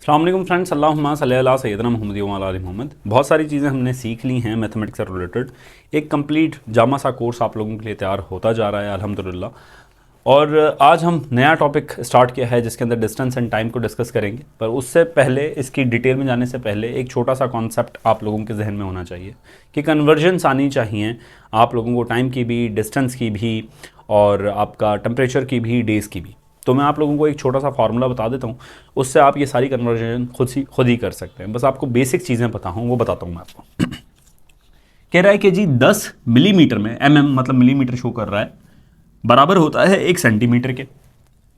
अस्सलाम वालेकुम फ्रेंड्स, अल्लाहुम्मा सल्ली अला सय्यदना मुहम्मद व अला आलि मोहम्मद। बहुत सारी चीज़ें हमने सीख ली हैं मैथमेटिक्स से रिलेटेड। एक कंप्लीट जामा सा कोर्स आप लोगों के लिए तैयार होता जा रहा है अल्हम्दुलिल्लाह। और आज हम नया टॉपिक स्टार्ट किया है जिसके अंदर डिस्टेंस एंड टाइम को डिस्कस करेंगे। पर उससे पहले, इसकी डिटेल में जाने से पहले एक छोटा सा कॉन्सेप्ट आप लोगों के जहन में होना चाहिए कि कन्वर्जन्स आनी चाहिए आप लोगों को, टाइम की भी, डिस्टेंस की भी, और आपका टेम्परेचर की भी, डेज़ की भी। तो मैं आप लोगों को एक छोटा सा फार्मूला बता देता हूँ, उससे आप ये सारी कन्वर्जन खुद ही कर सकते हैं। बस आपको बेसिक चीज़ें पता हों वो बताता हूँ मैं आपको। कह रहा है कि जी 10 मिलीमीटर में, मतलब मिलीमीटर शो कर रहा है, बराबर होता है 1 सेंटीमीटर के,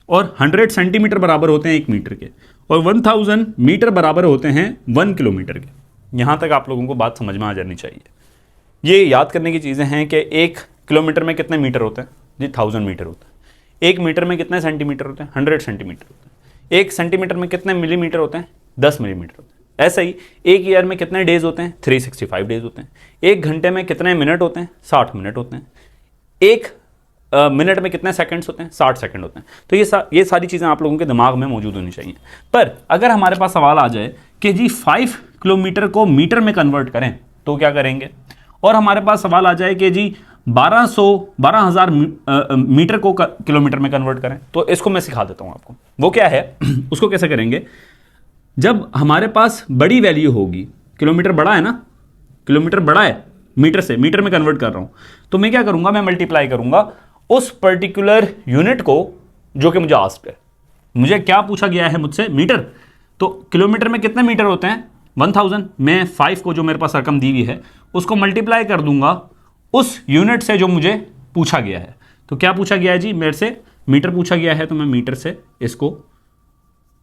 और 100 सेंटीमीटर बराबर होते हैं 1 मीटर के, और 1000 मीटर बराबर होते हैं 1 किलोमीटर के। यहाँ तक आप लोगों को बात समझ में आ जानी चाहिए। ये याद करने की चीज़ें हैं कि 1 किलोमीटर में कितने मीटर होते हैं जी, 1000 मीटर होता है। 1 मीटर में कितने सेंटीमीटर होते हैं, 100 सेंटीमीटर होते हैं। 1 सेंटीमीटर में कितने मिलीमीटर होते हैं, 10 मिलीमीटर होते हैं। ऐसा ही 1 ईयर में कितने डेज होते हैं, 365 डेज होते हैं। 1 घंटे में कितने मिनट होते हैं, 60 मिनट होते हैं। 1 मिनट में कितने सेकंड्स होते हैं, 60 सेकंड होते हैं। तो ये सारी चीज़ें आप लोगों के दिमाग में मौजूद होनी चाहिए। पर अगर हमारे पास सवाल आ जाए कि जी 5 किलोमीटर को मीटर में कन्वर्ट करें तो क्या करेंगे, और हमारे पास सवाल आ जाए कि जी 12,000 मीटर को किलोमीटर में कन्वर्ट करें, तो इसको मैं सिखा देता हूं आपको। वो क्या है उसको कैसे करेंगे। जब हमारे पास बड़ी वैल्यू होगी, किलोमीटर बड़ा है ना, किलोमीटर बड़ा है मीटर से, मीटर में कन्वर्ट कर रहा हूं, तो मैं क्या करूंगा, मैं मल्टीप्लाई करूंगा उस पर्टिकुलर यूनिट को जो कि मुझे आस्क्ड है। मुझे क्या पूछा गया है मुझसे, मीटर। तो किलोमीटर में कितने मीटर होते हैं, 1000। मैं 5 को, जो मेरे पास रकम दी हुई है, उसको मल्टीप्लाई कर दूंगा उस यूनिट से जो मुझे पूछा गया है। तो क्या पूछा गया है जी, मेरे से मीटर पूछा गया है, तो मैं मीटर से इसको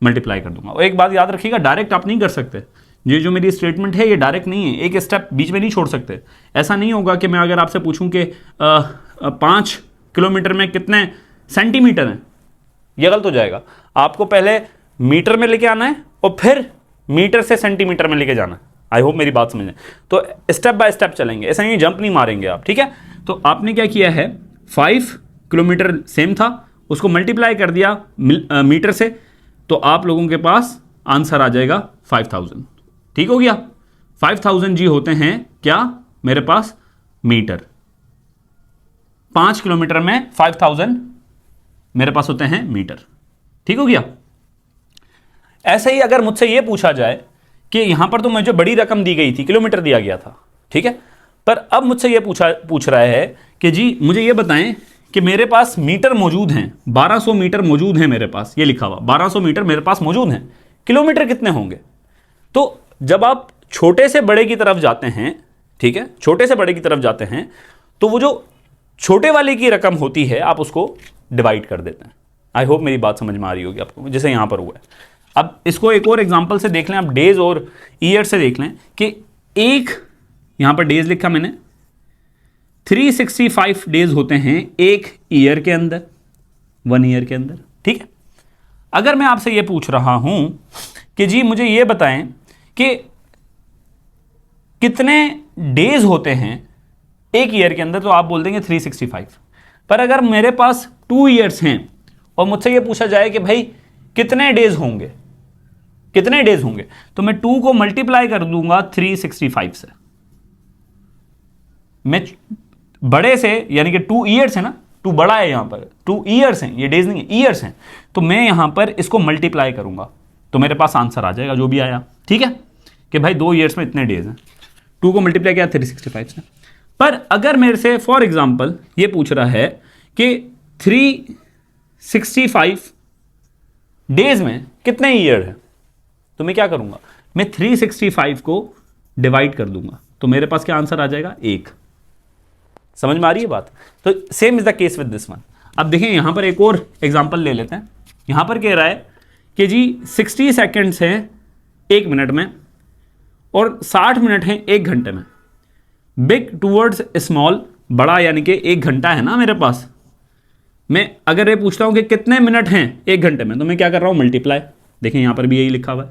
मल्टीप्लाई कर दूंगा। और एक बात याद रखिएगा, डायरेक्ट आप नहीं कर सकते। ये जो मेरी स्टेटमेंट है ये डायरेक्ट नहीं है, एक स्टेप बीच में नहीं छोड़ सकते। ऐसा नहीं होगा कि मैं अगर आपसे पूछूं कि 5 किलोमीटर में कितने सेंटीमीटर हैं, यह गलत हो जाएगा। आपको पहले मीटर में लेके आना है और फिर मीटर से सेंटीमीटर में लेके जाना है। आई होप मेरी बात समझें। तो स्टेप बाय स्टेप चलेंगे, ऐसा नहीं जंप नहीं मारेंगे आप, ठीक है। तो आपने क्या किया है, 5 किलोमीटर सेम था, उसको मल्टीप्लाई कर दिया मीटर से, तो आप लोगों के पास आंसर आ जाएगा 5000। ठीक हो गया। 5000 जी होते हैं क्या मेरे पास, मीटर। 5 किलोमीटर में 5000 मेरे पास होते हैं मीटर। ठीक हो गया। ऐसे ही अगर मुझसे यह पूछा जाए कि यहां पर तो मुझे बड़ी रकम दी गई थी, किलोमीटर दिया गया था, ठीक है, पर अब मुझसे यह पूछ रहा है कि जी मुझे यह बताएं कि मेरे पास मीटर मौजूद हैं, 1200 मीटर मौजूद हैं मेरे पास, ये लिखा हुआ 1200 मीटर मेरे पास मौजूद हैं, किलोमीटर कितने होंगे। तो जब आप छोटे से बड़े की तरफ जाते हैं, ठीक है, छोटे से बड़े की तरफ जाते हैं, तो वो जो छोटे वाले की रकम होती है आप उसको डिवाइड कर देते हैं। आई होप मेरी बात समझ में आ रही होगी आपको, जैसे यहां पर हुआ है। अब इसको एक और एग्जांपल से देख लें, आप डेज और ईयर से देख लें कि एक यहां पर डेज लिखा मैंने, 365 डेज होते हैं एक ईयर के अंदर, 1 ईयर के अंदर, ठीक है। अगर मैं आपसे यह पूछ रहा हूं कि जी मुझे यह बताएं कि कितने डेज होते हैं एक ईयर के अंदर, तो आप बोल देंगे 365। पर अगर मेरे पास 2 ईयर्स हैं और मुझसे यह पूछा जाए कि भाई कितने डेज होंगे, कितने डेज होंगे, तो मैं 2 को मल्टीप्लाई कर दूंगा 365 से। मैं बड़े से, यानी कि 2 ईयर्स है ना, 2 बड़ा है, यहां पर 2 ईयर्स हैं, ये डेज नहीं है, ईयर्स हैं, तो मैं यहां पर इसको मल्टीप्लाई करूंगा तो मेरे पास आंसर आ जाएगा जो भी आया, ठीक है, कि भाई 2 ईयर्स में इतने डेज हैं। 2 को मल्टीप्लाई किया 365 से। पर अगर मेरे से फॉर एग्जाम्पल ये पूछ रहा है कि 365 डेज में कितने ईयर है, तो मैं क्या करूंगा, मैं 365 को डिवाइड कर दूंगा, तो मेरे पास क्या आंसर आ जाएगा, 1। समझ में आ रही है बात। तो same is the case with this one. अब देखें यहां पर एक और एग्जांपल ले लेते हैं। यहां पर कह रहा है कि जी 60 सेकंड्स हैं 1 मिनट में और 60 मिनट हैं 1 घंटे में। बिग टूवर्ड्स स्मॉल, बड़ा यानी कि 1 घंटा है ना मेरे पास। मैं अगर ये पूछता हूं कि कितने मिनट हैं 1 घंटे में, तो मैं क्या कर रहा हूं, मल्टीप्लाई। देखें यहां पर भी यही लिखा हुआ है,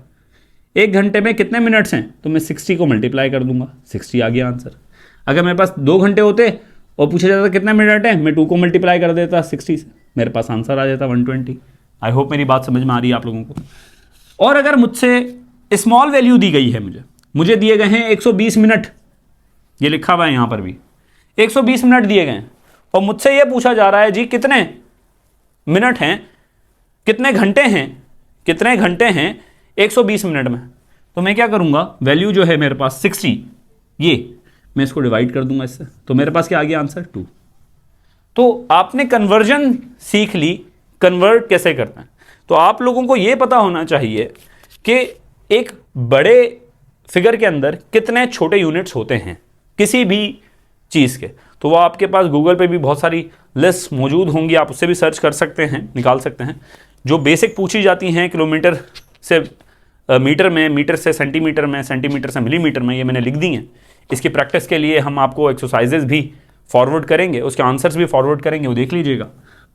1 घंटे में कितने मिनट्स हैं, तो मैं 60 को मल्टीप्लाई कर दूंगा, 60 आ गया आंसर। अगर मेरे पास 2 घंटे होते और पूछा जाता कितने मिनट है, मैं 2 को मल्टीप्लाई कर देता 60 से, मेरे पास आंसर आ जाता 120। आई होप मेरी बात समझ में आ रही है आप लोगों को। और अगर मुझसे स्मॉल वैल्यू दी गई है, मुझे दिए गए हैं 120 मिनट, ये लिखा हुआ है यहां पर भी 120 मिनट दिए गए हैं, और मुझसे ये पूछा जा रहा है जी कितने मिनट हैं, कितने घंटे हैं 120 मिनट में, तो मैं क्या करूंगा, वैल्यू जो है मेरे पास 60, ये मैं इसको डिवाइड कर दूंगा इससे, तो मेरे पास क्या आ गया आंसर 2। तो आपने कन्वर्जन सीख ली, कन्वर्ट कैसे करना है। तो आप लोगों को यह पता होना चाहिए कि एक बड़े फिगर के अंदर कितने छोटे यूनिट्स होते हैं किसी भी चीज़ के। तो वो आपके पास गूगल पे भी बहुत सारी लिस्ट मौजूद होंगी, आप उससे भी सर्च कर सकते हैं, निकाल सकते हैं। जो बेसिक पूछी जाती हैं किलोमीटर से मीटर में, मीटर से सेंटीमीटर में, सेंटीमीटर से मिलीमीटर में, ये मैंने लिख दी हैं। इसकी प्रैक्टिस के लिए हम आपको एक्सरसाइजेज भी फॉरवर्ड करेंगे, उसके आंसर्स भी फॉरवर्ड करेंगे, वो देख लीजिएगा।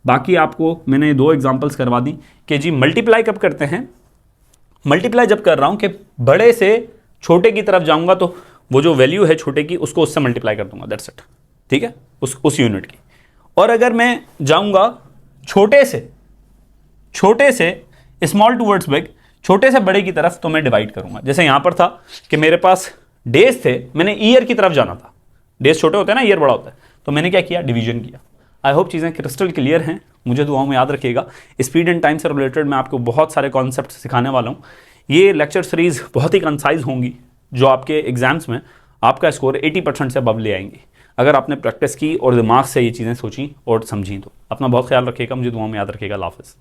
बाकी आपको मैंने 2 एग्जांपल्स करवा दी कि जी मल्टीप्लाई कब करते हैं। मल्टीप्लाई जब कर रहा हूं कि बड़े से छोटे की तरफ जाऊंगा तो वो जो वैल्यू है छोटे की उसको उससे मल्टीप्लाई कर दूंगा, दैट्स इट, ठीक है, उस यूनिट की। और अगर मैं जाऊंगा छोटे से स्मॉल टूवर्ड्स बिग, छोटे से बड़े की तरफ, तो मैं डिवाइड करूंगा। जैसे यहां पर था कि मेरे पास डेज थे, मैंने ईयर की तरफ जाना था, डेज छोटे होते हैं ना, ईयर बड़ा होता है, तो मैंने क्या किया, डिवीजन किया। आई होप चीज़ें क्रिस्टल क्लियर हैं, मुझे दुआओं में याद रखिएगा। स्पीड एंड टाइम से रिलेटेड मैं आपको बहुत सारे कॉन्सेप्ट सिखाने वाला हूँ। ये लेक्चर सीरीज़ बहुत ही कंसाइज होंगी, जो आपके एग्जाम्स में आपका स्कोर 80% से अबव ले आएंगी, अगर आपने प्रैक्टिस की और दिमाग से ये चीज़ें सोची और समझी। तो अपना बहुत ख्याल रखिएगा, मुझे दुआओं में याद रखिएगा। अल्लाह हाफ़िज़।